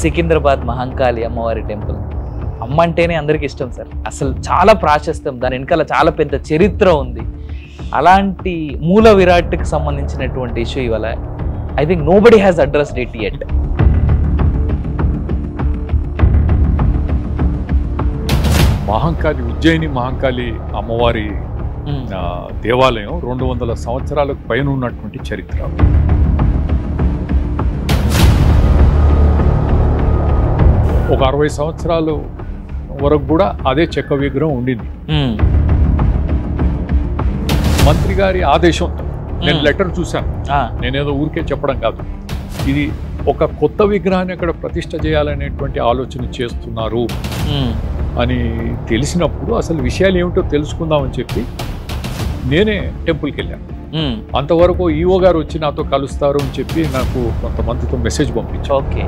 సికింద్రాబాద్ మహంకాళి అమ్మవారి టెంపుల్. అమ్మ అంటేనే అందరికి ఇష్టం సార్, అసలు చాలా ప్రాశస్త్యం, దాని వెనకాల చాలా పెద్ద చరిత్ర ఉంది. అలాంటి మూల విరాట్కి సంబంధించినటువంటి ఇష్యూ ఇవాళ I think nobody has addressed it yet. Mahankali, Ujjaini Mahankali అమ్మవారి దేవాలయం 200 సంవత్సరాలకు పైన ఉన్నటువంటి చరిత్ర. ఒక 60 సంవత్సరాలు వరకు కూడా అదే చెక్క విగ్రహం ఉండింది. మంత్రి గారి ఆదేశంతో నేను లెటర్ చూశాను, నేనేదో ఊరికే చెప్పడం కాదు. ఇది ఒక కొత్త విగ్రహాన్ని అక్కడ ప్రతిష్ఠ చేయాలనేటువంటి ఆలోచన చేస్తున్నారు అని తెలిసినప్పుడు అసలు విషయాలు ఏమిటో తెలుసుకుందామని చెప్పి నేనే టెంపుల్కి వెళ్ళాను. అంతవరకు ఈఓ గారు వచ్చి నాతో కలుస్తారు అని చెప్పి నాకు కొంతమందితో మెసేజ్ పంపించారు. ఓకే,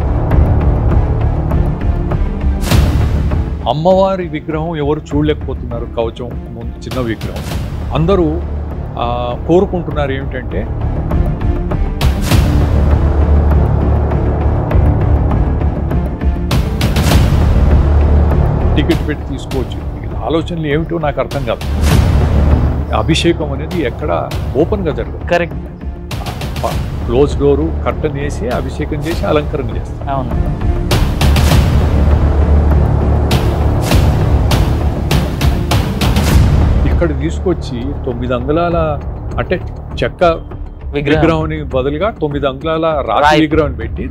అమ్మవారి విగ్రహం ఎవరు చూడలేకపోతున్నారు, కవచం చిన్న విగ్రహం. అందరూ కోరుకుంటున్నారు ఏమిటంటే టికెట్ పెట్టి తీసుకోవచ్చు. ఆలోచనలు ఏమిటో నాకు అర్థం కాదు. అభిషేకం అనేది ఎక్కడ ఓపెన్గా జరగదు. కరెక్ట్, క్లోజ్ డోరు కర్టన్ వేసి అభిషేకం చేసి అలంకరణ చేస్తారు. అవును, ఇక్కడ తీసుకొచ్చి 9 అంగుళాల అంటే చెక్క విగ్రహం బదులుగా 9 అంగుళాల రాతి విగ్రహం పెట్టి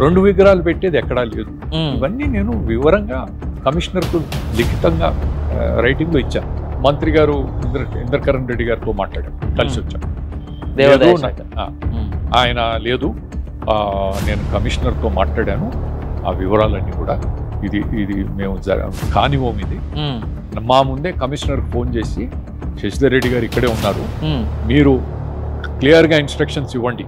2 విగ్రహాలు పెట్టేది ఎక్కడా లేదు. ఇవన్నీ నేను వివరంగా కమిషనర్కు లిఖితంగా రైటింగ్లో ఇచ్చాను. మంత్రి గారు ఇంద్రకరణ్ రెడ్డి గారితో మాట్లాడాను, కలిసి వచ్చాను. ఆయన లేదు, నేను కమిషనర్తో మాట్లాడాను, ఆ వివరాలన్నీ కూడా ఇది మేము కానివ్వం. ఇది మా ముందే కమిషనర్ ఫోన్ చేసి శశిధర్ రెడ్డి గారు ఇక్కడే ఉన్నారు, మీరు క్లియర్గా ఇన్స్ట్రక్షన్స్ ఇవ్వండి